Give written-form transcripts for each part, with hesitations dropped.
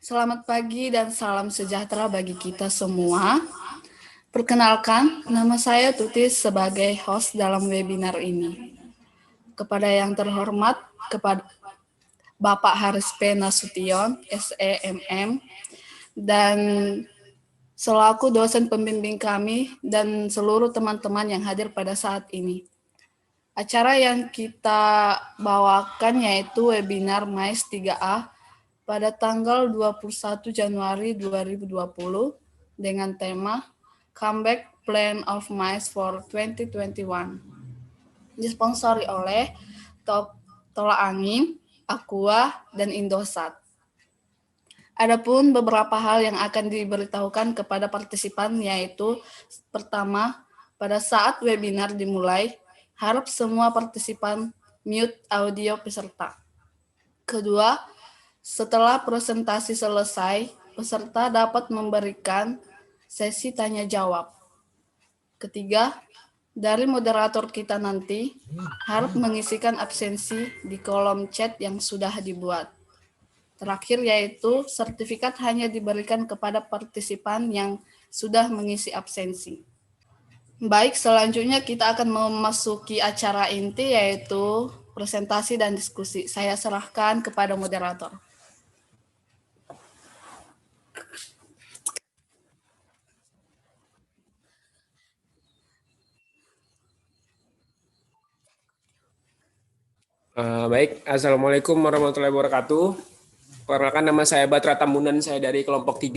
Selamat pagi dan salam sejahtera bagi kita semua. Perkenalkan, nama saya Tuti sebagai host dalam webinar ini. Kepada yang terhormat, kepada Bapak Haris P. Nasution, SEMM, dan selaku dosen pembimbing kami dan seluruh teman-teman yang hadir pada saat ini. Acara yang kita bawakan yaitu webinar MAIS 3A pada tanggal 21 Januari 2020 dengan tema Comeback Plan of MAIS for 2021. Disponsori oleh Tolak Angin, Aqua, dan Indosat. Adapun beberapa hal yang akan diberitahukan kepada partisipan yaitu pertama, pada saat webinar dimulai, harap semua partisipan mute audio peserta. Kedua, setelah presentasi selesai, peserta dapat memberikan sesi tanya jawab. Ketiga, dari moderator kita nanti harap mengisikan absensi di kolom chat yang sudah dibuat. Terakhir yaitu sertifikat hanya diberikan kepada partisipan yang sudah mengisi absensi. Baik, selanjutnya kita akan memasuki acara inti yaitu presentasi dan diskusi. Saya serahkan kepada moderator. Baik, Assalamualaikum warahmatullahi wabarakatuh. Perkenalkan, nama saya Batra Tambunan, saya dari kelompok C.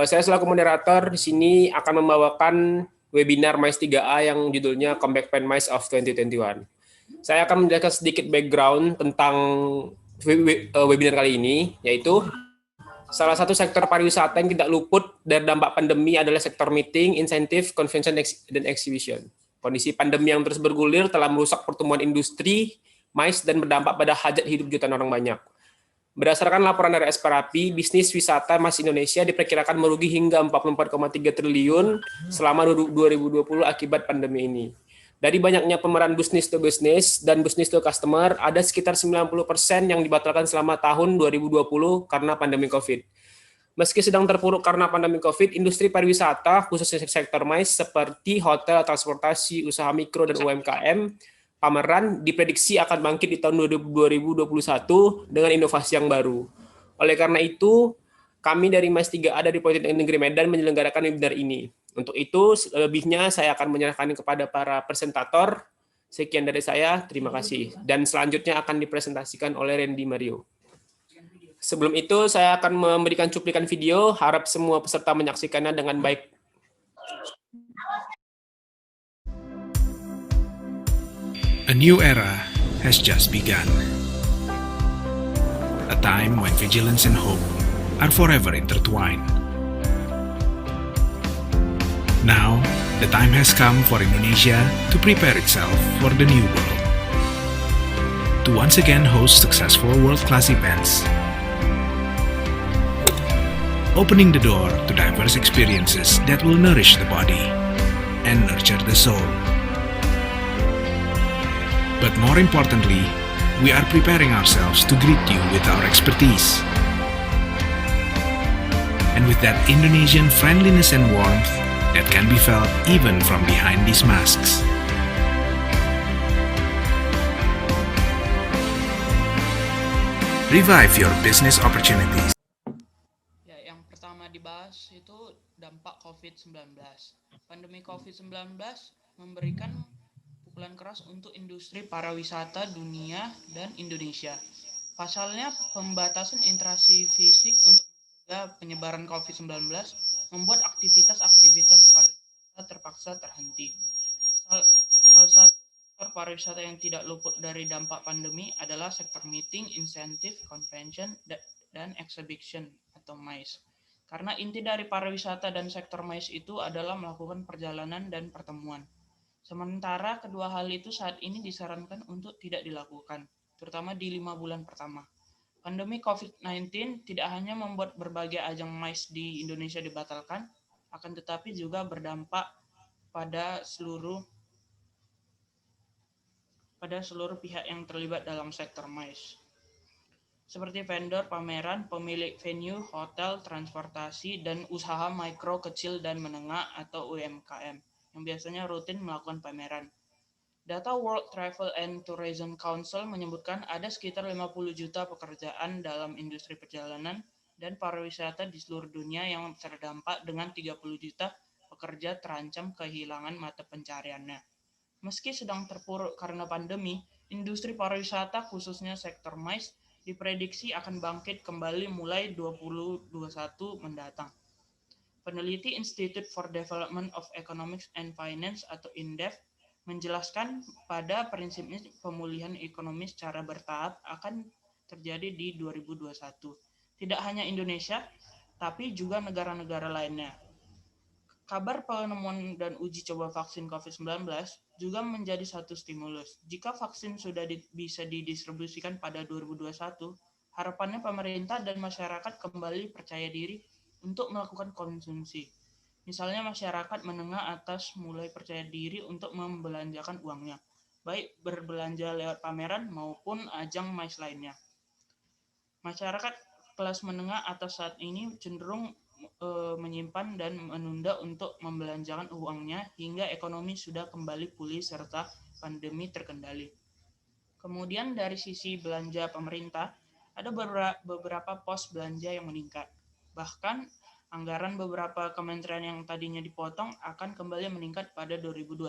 Saya selaku moderator di sini akan membawakan webinar MAIS 3A yang judulnya Comeback Plan MAIS of 2021. Saya akan menjelaskan sedikit background tentang webinar kali ini, yaitu salah satu sektor pariwisata yang tidak luput dari dampak pandemi adalah sektor meeting, insentif, convention, dan exhibition. Kondisi pandemi yang terus bergulir telah merusak pertumbuhan industri MAIS dan berdampak pada hajat hidup jutaan orang banyak. Berdasarkan laporan dari Esperapi, bisnis wisata MAIS Indonesia diperkirakan merugi hingga 44,3 triliun selama 2020 akibat pandemi ini. Dari banyaknya pemeran business to business dan business to customer, ada sekitar 90% yang dibatalkan selama tahun 2020 karena pandemi COVID. Meski sedang terpuruk karena pandemi COVID, industri pariwisata, khususnya sektor MAIS seperti hotel, transportasi, usaha mikro, dan UMKM, pameran diprediksi akan bangkit di tahun 2021 dengan inovasi yang baru. Oleh karena itu, kami dari MAIS 3A dari Politeknik Negeri Medan menyelenggarakan webinar ini. Untuk itu, selebihnya saya akan menyerahkan kepada para presentator. Sekian dari saya, terima kasih. Dan selanjutnya akan dipresentasikan oleh Randy Mario. Sebelum itu, saya akan memberikan cuplikan video, harap semua peserta menyaksikannya dengan baik. A new era has just begun. A time when vigilance and hope are forever intertwined. Now, the time has come for Indonesia to prepare itself for the new world. To once again host successful world-class events, opening the door to diverse experiences that will nourish the body and nurture the soul. But more importantly, we are preparing ourselves to greet you with our expertise. And with that Indonesian friendliness and warmth that can be felt even from behind these masks. Revive your business opportunities. Yang pertama dibahas itu dampak COVID-19. Pandemi COVID-19 memberikan pukulan keras untuk industri pariwisata dunia dan Indonesia. Pasalnya, pembatasan interaksi fisik untuk mencegah penyebaran COVID-19 membuat aktivitas-aktivitas pariwisata terpaksa terhenti. Salah satu sektor pariwisata yang tidak luput dari dampak pandemi adalah sektor meeting, insentif, convention, dan exhibition atau MAIS. Karena inti dari pariwisata dan sektor MAIS itu adalah melakukan perjalanan dan pertemuan. Sementara kedua hal itu saat ini disarankan untuk tidak dilakukan, terutama di 5 bulan pertama. Pandemi COVID-19 tidak hanya membuat berbagai ajang MAIS di Indonesia dibatalkan, akan tetapi juga berdampak pada seluruh pihak yang terlibat dalam sektor MAIS. seperti vendor pameran, pemilik venue, hotel, transportasi, dan usaha mikro, kecil, dan menengah atau UMKM yang biasanya rutin melakukan pameran. Data World Travel and Tourism Council menyebutkan ada sekitar 50 juta pekerjaan dalam industri perjalanan dan pariwisata di seluruh dunia yang terdampak dengan 30 juta pekerja terancam kehilangan mata pencariannya. Meski sedang terpuruk karena pandemi, industri pariwisata khususnya sektor MICE diprediksi akan bangkit kembali mulai 2021 mendatang. Peneliti Institute for Development of Economics and Finance atau INDEF menjelaskan pada prinsipnya pemulihan ekonomi secara bertahap akan terjadi di 2021. Tidak hanya Indonesia, tapi juga negara-negara lainnya. Kabar penemuan dan uji coba vaksin COVID-19 juga menjadi satu stimulus. Jika vaksin sudah bisa didistribusikan pada 2021, harapannya pemerintah dan masyarakat kembali percaya diri untuk melakukan konsumsi. Misalnya masyarakat menengah atas mulai percaya diri untuk membelanjakan uangnya, baik berbelanja lewat pameran maupun ajang MICE lainnya. Masyarakat kelas menengah atas saat ini cenderung menyimpan dan menunda untuk membelanjakan uangnya hingga ekonomi sudah kembali pulih serta pandemi terkendali. Kemudian dari sisi belanja pemerintah, ada beberapa pos belanja yang meningkat. Bahkan anggaran beberapa kementerian yang tadinya dipotong akan kembali meningkat pada 2021.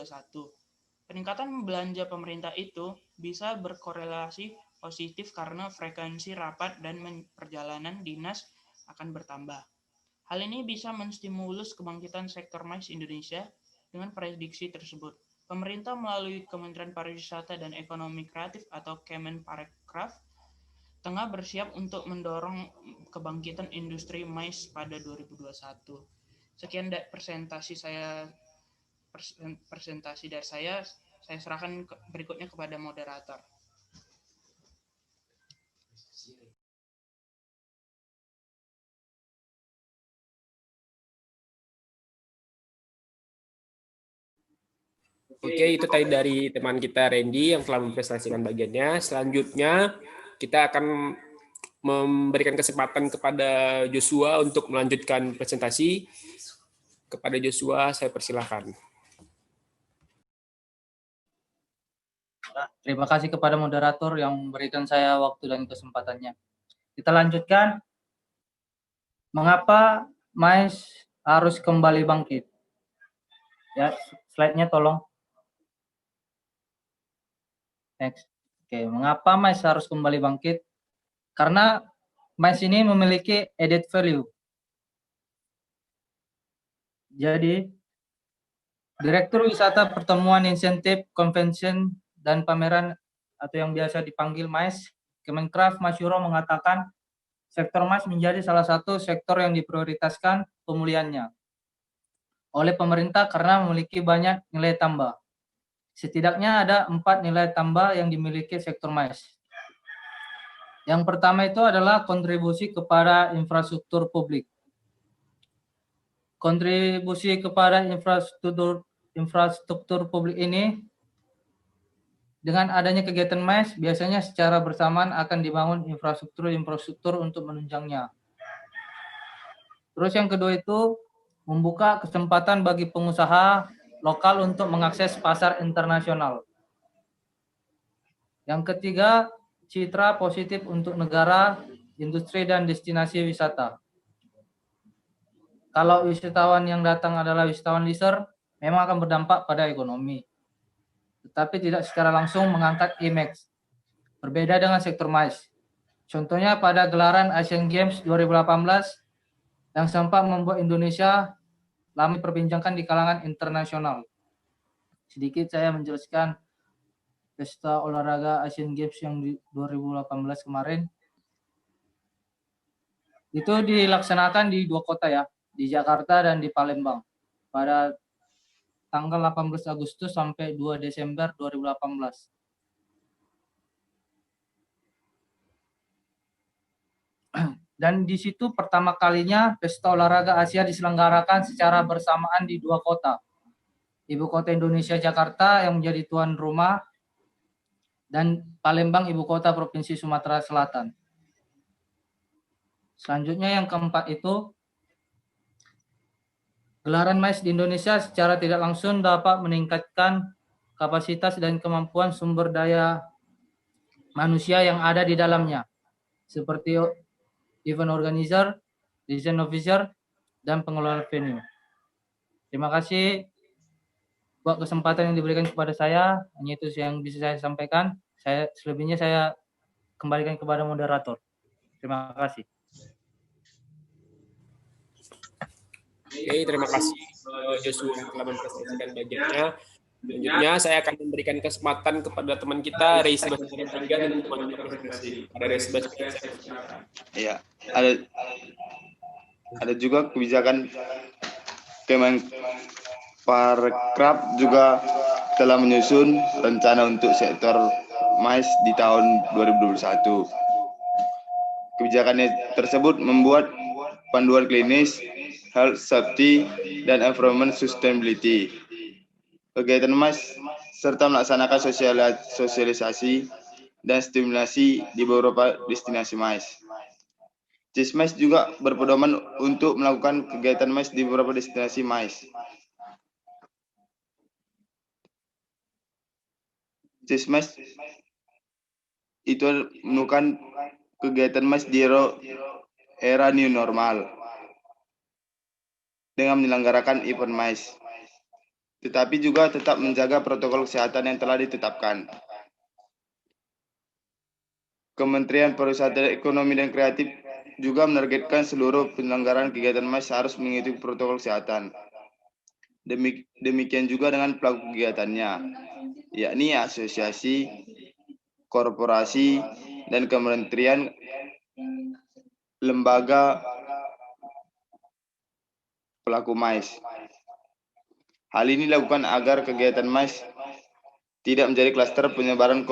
Peningkatan belanja pemerintah itu bisa berkorelasi positif karena frekuensi rapat dan perjalanan dinas akan bertambah. Hal ini bisa menstimulus kebangkitan sektor MICE Indonesia. Dengan prediksi tersebut, pemerintah melalui Kementerian Pariwisata dan Ekonomi Kreatif atau Kemenparekraf tengah bersiap untuk mendorong kebangkitan industri MICE pada 2021. Sekian presentasi dari saya serahkan berikutnya kepada moderator. Oke, itu tadi dari teman kita Randy yang telah mempresentasikan bagiannya. Selanjutnya kita akan memberikan kesempatan kepada Joshua untuk melanjutkan presentasi. Kepada Joshua, saya persilahkan. Terima kasih kepada moderator yang memberikan saya waktu dan kesempatannya. Kita lanjutkan. Mengapa MICE harus kembali bangkit? Ya, slide-nya tolong. Next. Oke, mengapa MICE harus kembali bangkit? Karena MICE ini memiliki added value. Jadi, Direktur Wisata Pertemuan Insentif Convention dan Pameran atau yang biasa dipanggil MICE, Kemenkraf Masyuro mengatakan sektor MICE menjadi salah satu sektor yang diprioritaskan pemulihannya oleh pemerintah karena memiliki banyak nilai tambah. Setidaknya ada 4 nilai tambah yang dimiliki sektor MICE. Yang pertama itu adalah kontribusi kepada infrastruktur publik. Kontribusi kepada infrastruktur publik ini dengan adanya kegiatan MICE biasanya secara bersamaan akan dibangun infrastruktur untuk menunjangnya. Terus yang kedua itu membuka kesempatan bagi pengusaha lokal untuk mengakses pasar internasional. Yang ketiga, citra positif untuk negara, industri, dan destinasi wisata. Kalau wisatawan yang datang adalah wisatawan leisure, memang akan berdampak pada ekonomi. Tetapi tidak secara langsung mengangkat image. Berbeda dengan sektor MICE. Contohnya pada gelaran Asian Games 2018 yang sempat membuat Indonesia ramai diperbincangkan di kalangan internasional. Sedikit saya menjelaskan pesta olahraga Asian Games yang di 2018 kemarin. Itu dilaksanakan di 2 kota ya, di Jakarta dan di Palembang pada tanggal 18 Agustus sampai 2 Desember 2018. Dan di situ pertama kalinya pesta olahraga Asia diselenggarakan secara bersamaan di 2 kota. Ibu kota Indonesia Jakarta yang menjadi tuan rumah dan Palembang ibu kota Provinsi Sumatera Selatan. Selanjutnya yang keempat itu, gelaran MICE di Indonesia secara tidak langsung dapat meningkatkan kapasitas dan kemampuan sumber daya manusia yang ada di dalamnya, seperti event organizer, design officer, dan pengelola venue. Terima kasih buat kesempatan yang diberikan kepada saya. Hanya itu yang bisa saya sampaikan. Selebihnya saya kembalikan kepada moderator. Terima kasih. Oke, terima kasih Joshua yang telah mempresentasikan bagiannya. Selanjutnya saya akan memberikan kesempatan kepada teman kita Reis Baswedan dan teman presentasi. Ada Reis Baswedan. Iya, ada juga kebijakan Kemenparekraf juga telah menyusun rencana untuk sektor MICE di tahun 2021. Kebijakan tersebut membuat panduan klinis, health safety, dan environment sustainability. Kegiatan MICE serta melaksanakan sosialisasi dan stimulasi di beberapa destinasi MICE. CISMICE juga berpedoman untuk melakukan kegiatan MICE di beberapa destinasi MICE. CISMICE itu menemukan kegiatan MICE di era new normal dengan menyelenggarakan event MICE, tetapi juga tetap menjaga protokol kesehatan yang telah ditetapkan. Kementerian Pariwisata, Ekonomi dan Kreatif juga menargetkan seluruh penyelenggaraan kegiatan MICE harus mengikuti protokol kesehatan. Demikian juga dengan pelaku kegiatannya, yakni asosiasi, korporasi, dan kementerian, lembaga pelaku MICE. Hal ini dilakukan agar kegiatan MICE tidak menjadi klaster penyebaran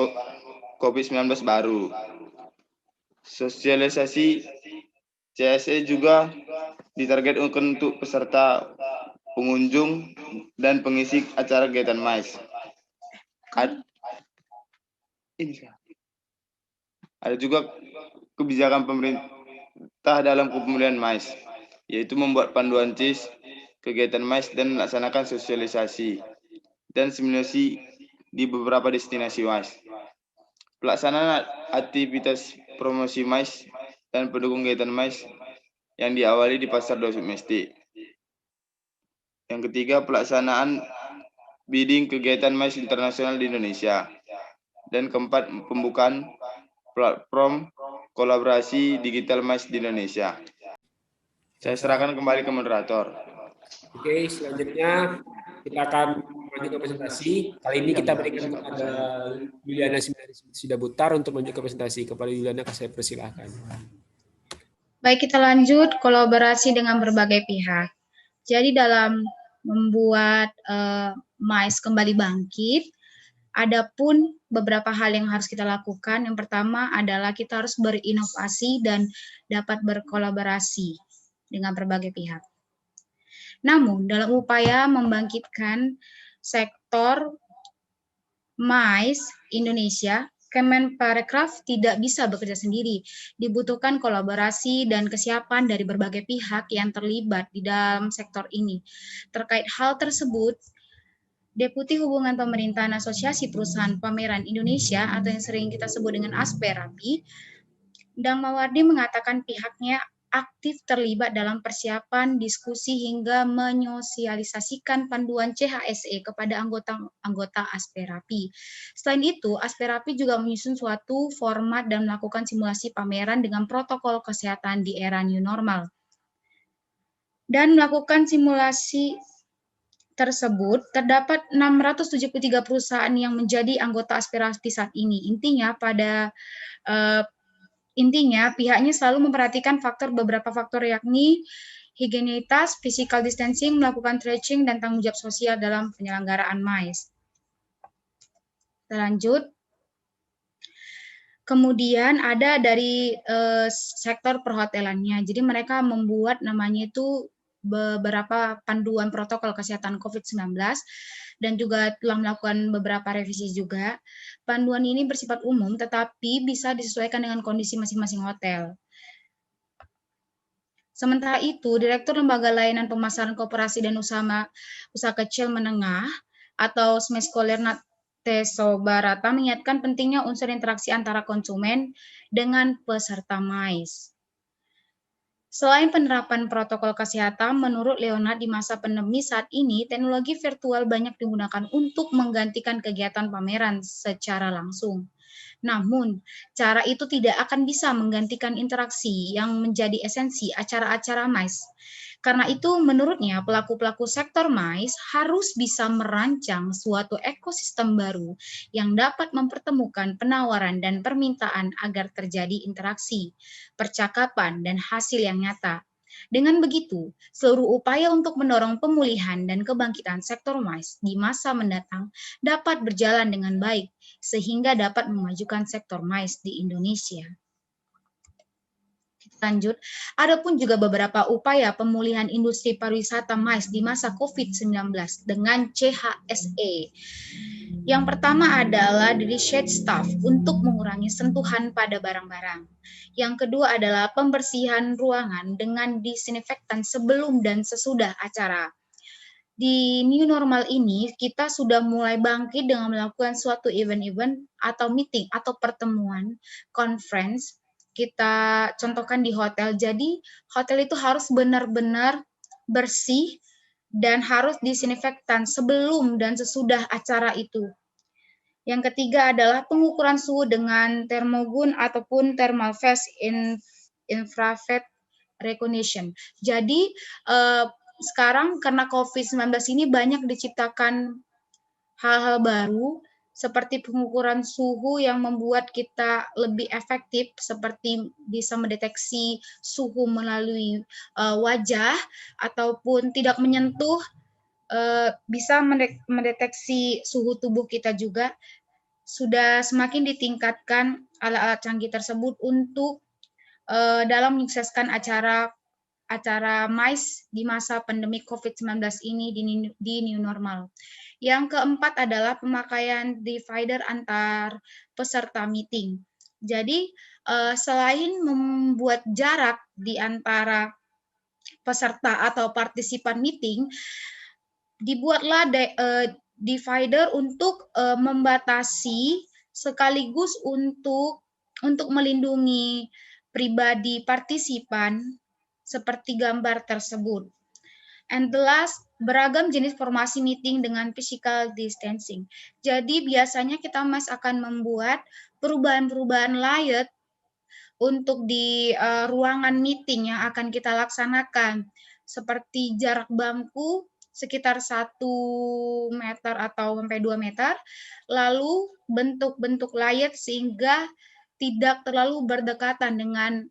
COVID-19 baru. Sosialisasi CSE juga ditargetkan untuk peserta, pengunjung, dan pengisi acara kegiatan MICE. Ada juga kebijakan pemerintah dalam kepemilian MICE, yaitu membuat panduan CIS, kegiatan MICE, dan melaksanakan sosialisasi dan simulasi di beberapa destinasi MICE. Pelaksanaan aktivitas promosi MICE dan pendukung kegiatan MICE yang diawali di pasar domestik. Yang ketiga, pelaksanaan bidding kegiatan MICE internasional di Indonesia. Dan keempat, pembukaan platform kolaborasi digital MICE di Indonesia. Saya serahkan kembali ke moderator. Oke, selanjutnya kita akan melanjutkan presentasi. Kali ini kita berikan kepada Juliana Sidabutar untuk melanjutkan presentasi. Kepada Juliana, saya persilahkan. Baik, kita lanjut kolaborasi dengan berbagai pihak. Jadi dalam membuat MICE kembali bangkit, ada pun beberapa hal yang harus kita lakukan. Yang pertama adalah kita harus berinovasi dan dapat berkolaborasi dengan berbagai pihak. Namun, dalam upaya membangkitkan sektor MICE Indonesia, Kemenparekraf tidak bisa bekerja sendiri. Dibutuhkan kolaborasi dan kesiapan dari berbagai pihak yang terlibat di dalam sektor ini. Terkait hal tersebut, Deputi Hubungan Pemerintahan Asosiasi Perusahaan Pameran Indonesia atau yang sering kita sebut dengan Asperapi, Dang Mawardi mengatakan pihaknya aktif terlibat dalam persiapan, diskusi, hingga menyosialisasikan panduan CHSE kepada anggota Asperapi. Selain itu, Asperapi juga menyusun suatu format dan melakukan simulasi pameran dengan protokol kesehatan di era new normal. Dan melakukan simulasi tersebut, terdapat 673 perusahaan yang menjadi anggota Asperapi saat ini. Intinya, pihaknya selalu memperhatikan beberapa faktor yakni higienitas, physical distancing, melakukan tracing, dan tanggung jawab sosial dalam penyelenggaraan MICE. Lanjut. Kemudian ada dari sektor perhotelannya. Jadi mereka membuat namanya itu beberapa panduan protokol kesehatan COVID-19 dan juga telah melakukan beberapa revisi juga. Panduan ini bersifat umum tetapi bisa disesuaikan dengan kondisi masing-masing hotel. Sementara itu, Direktur Lembaga Layanan Pemasaran Koperasi dan Usaha Kecil Menengah atau Smeskoler Teso Barata mengingatkan pentingnya unsur interaksi antara konsumen dengan peserta MICE. Selain penerapan protokol kesehatan, menurut Leonard di masa pandemi saat ini, teknologi virtual banyak digunakan untuk menggantikan kegiatan pameran secara langsung. Namun, cara itu tidak akan bisa menggantikan interaksi yang menjadi esensi acara-acara MICE. Karena itu, menurutnya, pelaku-pelaku sektor MICE harus bisa merancang suatu ekosistem baru yang dapat mempertemukan penawaran dan permintaan agar terjadi interaksi, percakapan, dan hasil yang nyata. Dengan begitu, seluruh upaya untuk mendorong pemulihan dan kebangkitan sektor MICE di masa mendatang dapat berjalan dengan baik, sehingga dapat memajukan sektor MICE di Indonesia. Lanjut, adapun juga beberapa upaya pemulihan industri pariwisata MICE di masa COVID-19 dengan CHSE. Yang pertama adalah reshape staff untuk mengurangi sentuhan pada barang-barang. Yang kedua adalah pembersihan ruangan dengan disinfektan sebelum dan sesudah acara. Di new normal ini, kita sudah mulai bangkit dengan melakukan suatu event-event atau meeting atau pertemuan, conference, kita contohkan di hotel. Jadi, hotel itu harus benar-benar bersih dan harus disinfektan sebelum dan sesudah acara itu. Yang ketiga adalah pengukuran suhu dengan termogun ataupun thermal phase infrared recognition. Jadi, sekarang karena COVID-19 ini banyak diciptakan hal-hal baru seperti pengukuran suhu yang membuat kita lebih efektif, seperti bisa mendeteksi suhu melalui wajah ataupun tidak menyentuh, bisa mendeteksi suhu tubuh kita juga. Sudah semakin ditingkatkan alat-alat canggih tersebut untuk dalam menyukseskan acara MICE di masa pandemi COVID-19 ini di new normal. Yang keempat adalah pemakaian divider antar peserta meeting. Jadi, selain membuat jarak di antara peserta atau partisipan meeting, dibuatlah divider untuk membatasi sekaligus untuk melindungi pribadi partisipan seperti gambar tersebut. And the last, beragam jenis formasi meeting dengan physical distancing. Jadi biasanya kita akan membuat perubahan-perubahan layout untuk di ruangan meeting yang akan kita laksanakan. Seperti jarak bangku sekitar 1 meter atau sampai 2 meter, lalu bentuk-bentuk layout sehingga tidak terlalu berdekatan dengan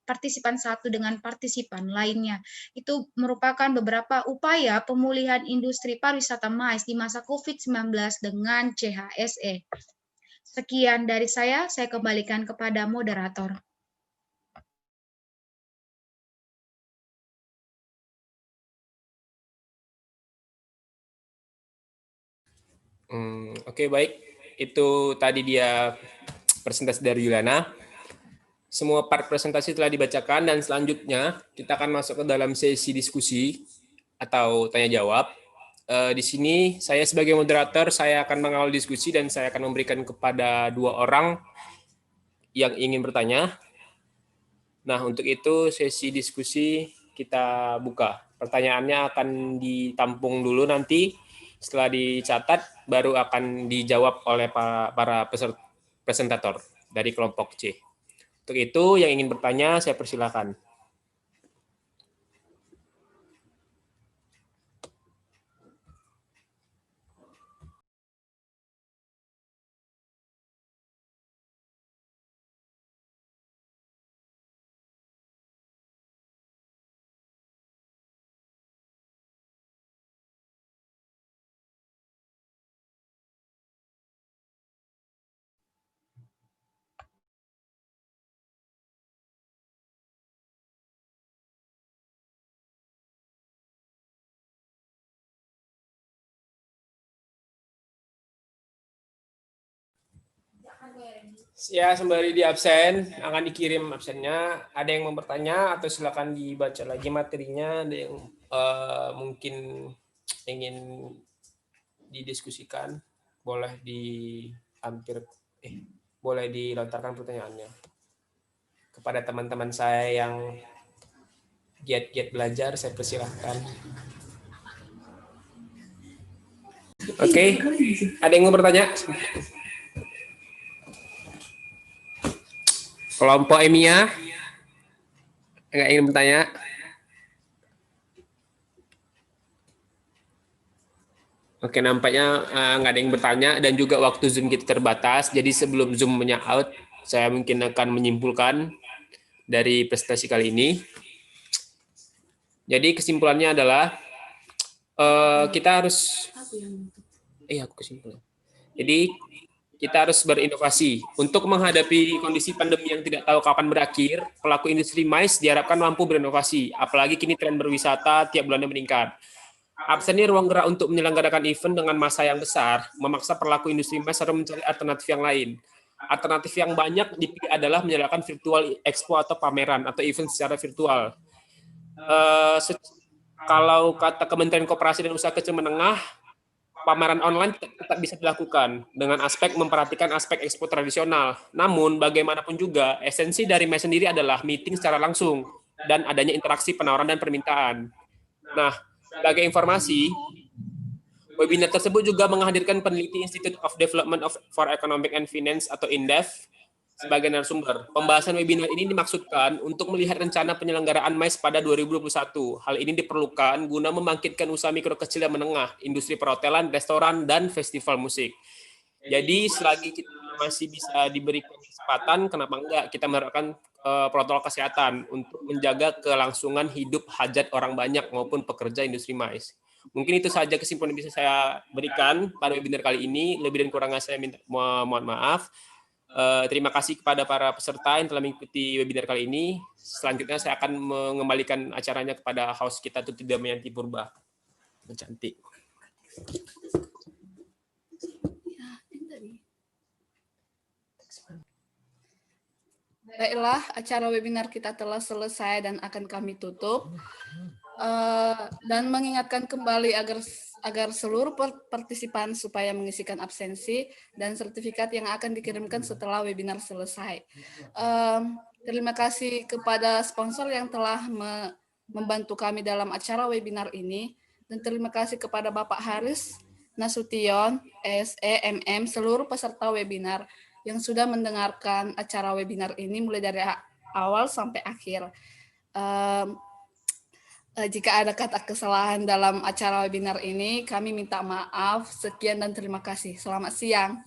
partisipan satu dengan partisipan lainnya. Itu merupakan beberapa upaya pemulihan industri pariwisata MICE di masa COVID-19 dengan CHSE. Sekian dari saya kembalikan kepada moderator. Oke, baik. Itu tadi dia presentasi dari Yuliana. Semua part presentasi telah dibacakan dan selanjutnya kita akan masuk ke dalam sesi diskusi atau tanya jawab. Di sini saya sebagai moderator, saya akan mengawal diskusi dan saya akan memberikan kepada 2 orang yang ingin bertanya. Nah, untuk itu sesi diskusi kita buka. Pertanyaannya akan ditampung dulu nanti, setelah dicatat baru akan dijawab oleh para presentator dari kelompok C. Untuk itu yang ingin bertanya saya persilakan. Ya, sembari di absen, akan dikirim absennya. Ada yang mau bertanya atau silakan dibaca lagi materinya. Ada yang mungkin ingin didiskusikan, boleh boleh dilontarkan pertanyaannya kepada teman-teman saya yang giat-giat belajar. Saya persilahkan. Oke, ada yang mau bertanya? Kelompok EMIA, nggak ingin bertanya? Oke, nampaknya nggak ada yang bertanya dan juga waktu Zoom kita terbatas. Jadi sebelum Zoom-nya out, saya mungkin akan menyimpulkan dari presentasi kali ini. Jadi kesimpulannya adalah kita harus Jadi kita harus berinovasi untuk menghadapi kondisi pandemi yang tidak tahu kapan berakhir. Pelaku industri MICE diharapkan mampu berinovasi, apalagi kini tren berwisata tiap bulannya meningkat. Absennya ruang gerak untuk menyelenggarakan event dengan massa yang besar, memaksa pelaku industri MICE harus mencari alternatif yang lain. Alternatif yang banyak dipilih adalah menyelenggarakan virtual expo atau pameran atau event secara virtual. Kalau kata Kementerian Koperasi dan Usaha Kecil Menengah, pameran online tetap bisa dilakukan dengan aspek memperhatikan aspek expo tradisional. Namun, bagaimanapun juga, esensi dari MICE sendiri adalah meeting secara langsung dan adanya interaksi penawaran dan permintaan. Nah, sebagai informasi, webinar tersebut juga menghadirkan peneliti Institute of Development for Economic and Finance atau INDEF sebagai narasumber. Pembahasan webinar ini dimaksudkan untuk melihat rencana penyelenggaraan MICE pada 2021. Hal ini diperlukan guna membangkitkan usaha mikro kecil dan menengah, industri perhotelan, restoran, dan festival musik. Jadi selagi kita masih bisa diberikan kesempatan, kenapa enggak kita menerapkan protokol kesehatan untuk menjaga kelangsungan hidup hajat orang banyak maupun pekerja industri MICE. Mungkin itu saja kesimpulan yang bisa saya berikan pada webinar kali ini. Lebih dan kurangnya saya mohon maaf. Terima kasih kepada para peserta yang telah mengikuti webinar kali ini. Selanjutnya saya akan mengembalikan acaranya kepada host kita, Tuti Damayanti Purba. Cantik. Baiklah, acara webinar kita telah selesai dan akan kami tutup. Dan mengingatkan kembali agar seluruh partisipan supaya mengisikan absensi dan sertifikat yang akan dikirimkan setelah webinar selesai. Terima kasih kepada sponsor yang telah membantu kami dalam acara webinar ini, dan terima kasih kepada Bapak Haris Nasution, SEMM, seluruh peserta webinar yang sudah mendengarkan acara webinar ini mulai dari awal sampai akhir. Jika ada kata kesalahan dalam acara webinar ini, kami minta maaf. Sekian dan terima kasih. Selamat siang.